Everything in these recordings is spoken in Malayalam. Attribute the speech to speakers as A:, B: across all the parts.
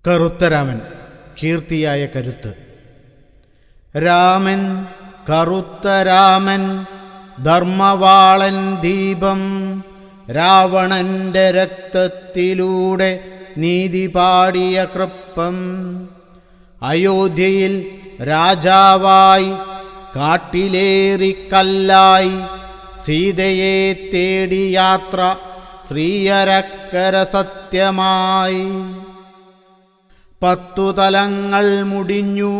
A: കറുത്തരാമൻ കീർത്തിയായ കരുത്ത്. രാമൻ കറുത്തരാമൻ ധർമ്മവാളൻ ദീപം, രാവണന്റെ രക്തത്തിലൂടെ നീതി പാടിയ കൃപ്പം. അയോധ്യയിൽ രാജാവായി കാട്ടിലേറിക്കല്ലായി, സീതയെ തേടി യാത്ര ശ്രീയരക്കര സത്യമായി. 10 തലങ്ങൾ മുടിഞ്ഞു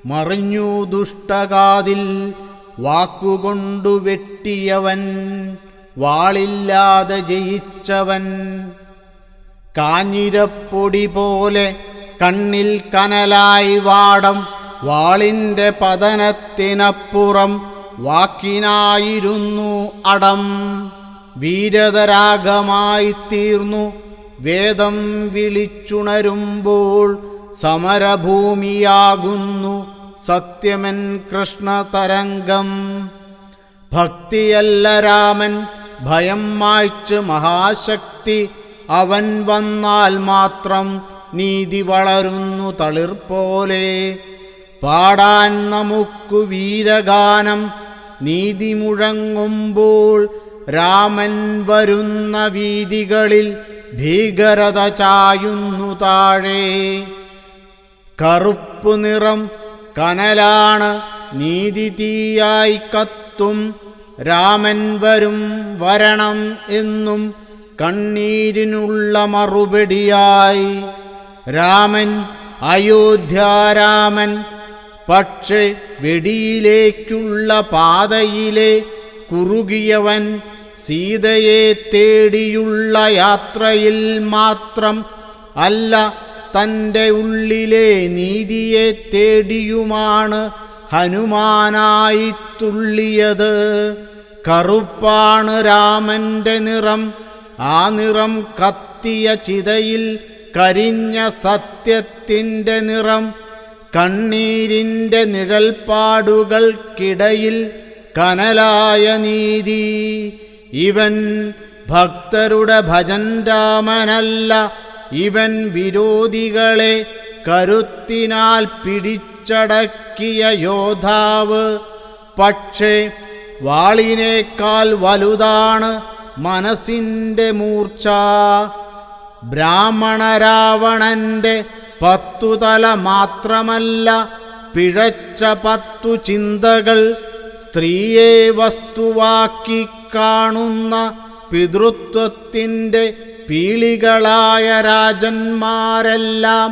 A: മറിഞ്ഞു ദുഷ്ടകാതിൽ, വാക്കുകൊണ്ടു വെട്ടിയവൻ വാളില്ലാതെ ജയിച്ചവൻ. കാഞ്ഞിരപ്പൊടി പോലെ കണ്ണിൽ കനലായി വാടം, വാളിൻ്റെ പതനത്തിനപ്പുറം വാക്കിനായിരുന്നു അടം. വീരതരാഗമായി തീർന്നു വേദം വിളിച്ചുണരുമ്പോൾ, സമരഭൂമിയാകുന്നു സത്യമെൻ കൃഷ്ണതരംഗം. ഭക്തിയല്ല രാമൻ ഭയം മായ്ച്ച് മഹാശക്തി, അവൻ വന്നാൽ മാത്രം നീതി വളരുന്നു തളിർപോലെ. പാടാൻ നമുക്കു വീരഗാനം നീതി മുഴങ്ങുമ്പോൾ, രാമൻ വരുന്ന വീതികളിൽ ഭീകരത ചായുന്നു താഴെ. കറുപ്പു നിറം കനലാണ് നീതി തീയായി കത്തും, രാമൻ വരും വരണം എന്നും കണ്ണീരിനുള്ള മറുപടിയായി. രാമൻ അയോധ്യാരാമൻ, പക്ഷേ വെടിയിലേക്കുള്ള പാതയിലെ കുറുകിയവൻ. സീതയെ തേടിയുള്ള യാത്രയിൽ മാത്രം അല്ല, തൻ്റെ ഉള്ളിലെ നീതിയെ തേടിയുമാണ് ഹനുമാനായി തുള്ളിയത്. കറുപ്പാണ് രാമൻ്റെ നിറം, ആ നിറം കത്തിയ ചിതയിൽ കരിഞ്ഞ സത്യത്തിൻ്റെ നിറം. കണ്ണീരിൻ്റെ നിഴൽപ്പാടുകൾക്കിടയിൽ കനലായ നീതി. ഇവൻ ഭക്തരുടെ ഭജൻ രാമനല്ല, ഇവൻ വിരോധികളെ കരുത്തിനാൽ പിടിച്ചടക്കിയ യോദ്ധാവ്. പക്ഷേ വാളിനേക്കാൾ വലുതാണ് മനസ്സിൻ്റെ മൂർച്ച. ബ്രാഹ്മണ രാവണന്റെ 10 തല മാത്രമല്ല, പിഴച്ച 10 ചിന്തകൾ. സ്ത്രീയെ വസ്തുവാക്കി കാണുന്ന പിതൃത്വത്തിൻ്റെ പീളികളായ രാജന്മാരെല്ലാം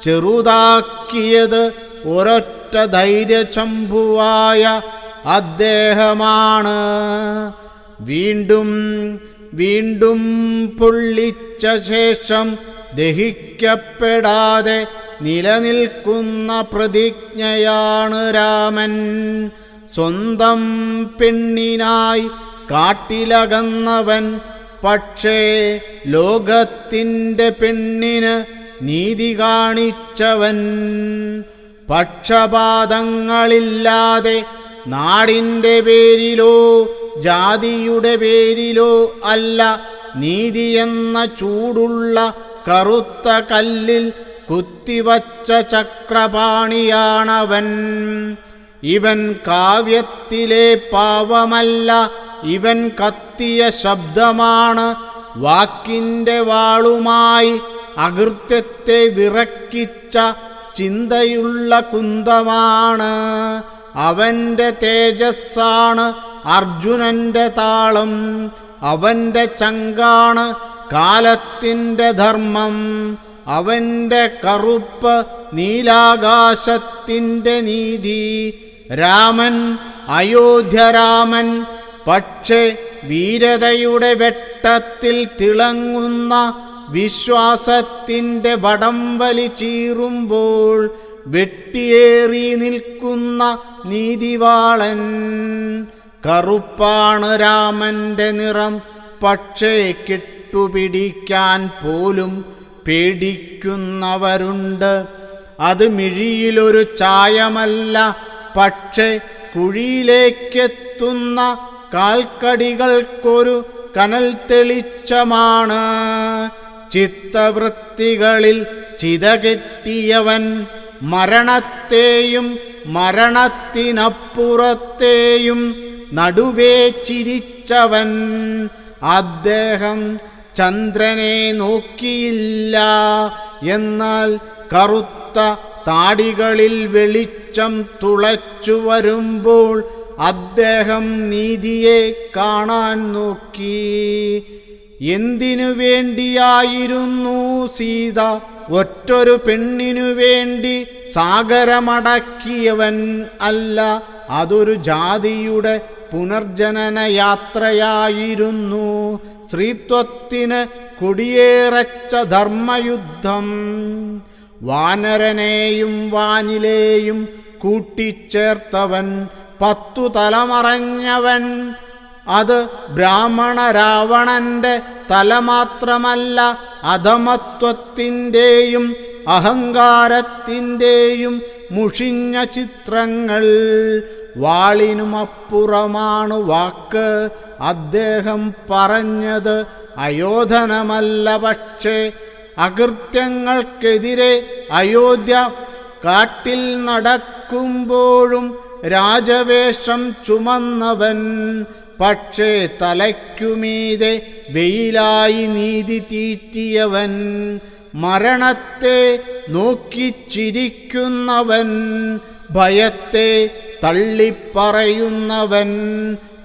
A: ചെറുതാക്കിയത് ഒരൊറ്റ ധൈര്യചമ്പുവായ അദ്ദേഹമാണ്. വീണ്ടും വീണ്ടും പൊള്ളിച്ച ശേഷം ദഹിക്കപ്പെടാതെ നിലനിൽക്കുന്ന പ്രതിജ്ഞയാണ് രാമൻ. സ്വന്തം പെണ്ണിനായി കാട്ടിലകന്നവൻ, പക്ഷേ ലോകത്തിൻ്റെ പെണ്ണിന് നീതി കാണിച്ചവൻ. പക്ഷപാതങ്ങളില്ലാതെ നാടിൻ്റെ പേരിലോ ജാതിയുടെ പേരിലോ അല്ല, നീതി എന്ന ചൂടുള്ള കറുത്ത കല്ലിൽ കുത്തിവച്ച ചക്രപാണിയാണവൻ. ഇവൻ കാവ്യത്തിലെ പാവമല്ല, ഇവൻ കത്തിയ ശബ്ദമാണ്. വാക്കിൻ്റെ വാളുമായി അകൃത്യത്തെ വിറക്കിച്ച ചിന്തയുള്ള കുന്തമാണ്. അവൻ്റെ തേജസ്സാണ് അർജുനൻ്റെ താളം, അവൻ്റെ ചങ്കാണ് കാലത്തിൻ്റെ ധർമ്മം. അവൻ്റെ കറുപ്പ് നീലാകാശത്തിൻ്റെ നീതി. രാമൻ അയോധ്യരാമൻ, പക്ഷേ വീരതയുടെ വെട്ടത്തിൽ തിളങ്ങുന്ന വിശ്വാസത്തിൻ്റെ വടംവലി ചീറുമ്പോൾ വെട്ടിയേറി നിൽക്കുന്ന നീതിവാളൻ. കറുപ്പാണ് രാമൻ്റെ നിറം, പക്ഷേ കെട്ടുപിടിക്കാൻ പോലും പേടിക്കുന്നവരുണ്ട്. അത് മിഴിയിലൊരു ചായമല്ല, പക്ഷേ കുഴിയിലേക്കെത്തുന്ന കാൽക്കടികൾക്കൊരു കനൽ തെളിച്ചമാണ്. ചിത്തവൃത്തികളിൽ ചിതകെട്ടിയവൻ, മരണത്തെയും മരണത്തിനപ്പുറത്തെയും നടുവേ ചിരിച്ചവൻ. അദ്ദേഹം ചന്ദ്രനെ നോക്കിയില്ല, എന്നാൽ കറുത്ത താടികളിൽ വെളിച്ചം തുളച്ചു വരുമ്പോൾ അദ്ദേഹം നീതിയെ കാണാൻ നോക്കി. എന്തിനു വേണ്ടിയായിരുന്നു സീത ഒറ്റൊരു പെണ്ണിനു വേണ്ടി സാഗരമടക്കിയവൻ അല്ല, അതൊരു ജാതിയുടെ പുനർജനന യാത്രയായിരുന്നു. സ്ത്രീത്വത്തിന് കൊടിയേറച്ച ധർമ്മയുദ്ധം. വാനരനെയും വാനിലെയും കൂട്ടിച്ചേർത്തവൻ, 10 തലമറഞ്ഞവൻ. അത് ബ്രാഹ്മണ രാവണന്റെ തല മാത്രമല്ല, അധമത്വത്തിൻ്റെയും അഹങ്കാരത്തിൻ്റെയും മുഷിഞ്ഞ ചിത്രങ്ങൾ. വാളിനുമപ്പുറമാണ് വാക്ക്. അദ്ദേഹം പറഞ്ഞത് അയോധനമല്ല, പക്ഷേ അകൃത്യങ്ങൾക്കെതിരെ അയോധ്യ കാട്ടിൽ നടക്കുമ്പോഴും രാജവേഷം ചുമന്നവൻ, പക്ഷേ തലയ്ക്കുമീതെ വെയിലായി നീതി തീറ്റിയവൻ. മരണത്തെ നോക്കിച്ചിരിക്കുന്നവൻ, ഭയത്തെ തള്ളിപ്പറയുന്നവൻ,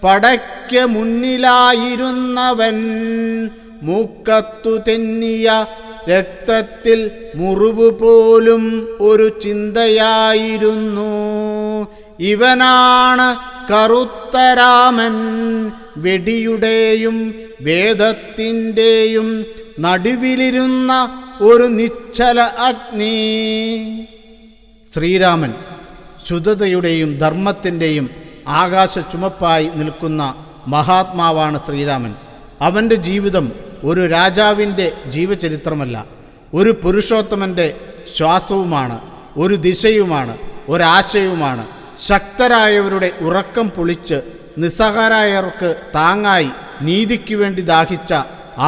A: പടയ്ക്ക് മുന്നിലായിരുന്നവൻ. മൂക്കത്തു തെന്നിയ രക്തത്തിൽ മുറിവ് പോലും ഒരു ചിന്തയായിരുന്നു. ഇവനാണ് കറുത്ത രാമൻ, വെടിയുടെയും വേദത്തിൻ്റെയും നടുവിലിരുന്ന ഒരു നിശ്ചല അഗ്നി. ശ്രീരാമൻ ശുദ്ധതയുടെയും ധർമ്മത്തിൻ്റെയും ആകാശ ചുമപ്പായി നിൽക്കുന്ന മഹാത്മാവാണ് ശ്രീരാമൻ. അവൻ്റെ ജീവിതം ഒരു രാജാവിൻ്റെ ജീവചരിത്രമല്ല, ഒരു പുരുഷോത്തമൻ്റെ ശ്വാസവുമാണ്, ഒരു ദിശയുമാണ്, ഒരാശയവുമാണ്. ശക്തരായവരുടെ ഉറക്കം പൊളിച്ച് നിസ്സഹായർക്ക് താങ്ങായി നീതിക്ക് വേണ്ടി ദാഹിച്ച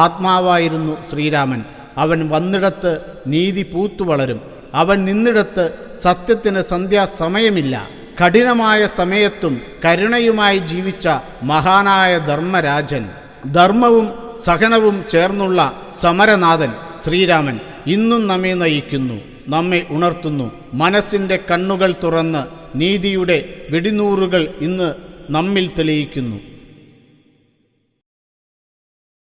A: ആത്മാവായിരുന്നു ശ്രീരാമൻ. അവൻ വന്നിടത്ത് നീതി പൂത്തുവളരും, അവൻ നിന്നിടത്ത് സത്യത്തിന് സന്ധ്യാസമയമില്ല. കഠിനമായ സമയത്തും കരുണയുമായി ജീവിച്ച മഹാനായ ധർമ്മരാജൻ, ധർമ്മവും സഹനവും ചേർന്നുള്ള സമരനാഥൻ ശ്രീരാമൻ ഇന്നും നമ്മെ നയിക്കുന്നു, നമ്മെ ഉണർത്തുന്നു. മനസ്സിൻ്റെ കണ്ണുകൾ തുറന്ന് നീതിയുടെ വെടിനൂറുകൾ ഇന്ന് നമ്മിൽ തെളിയിക്കുന്നു.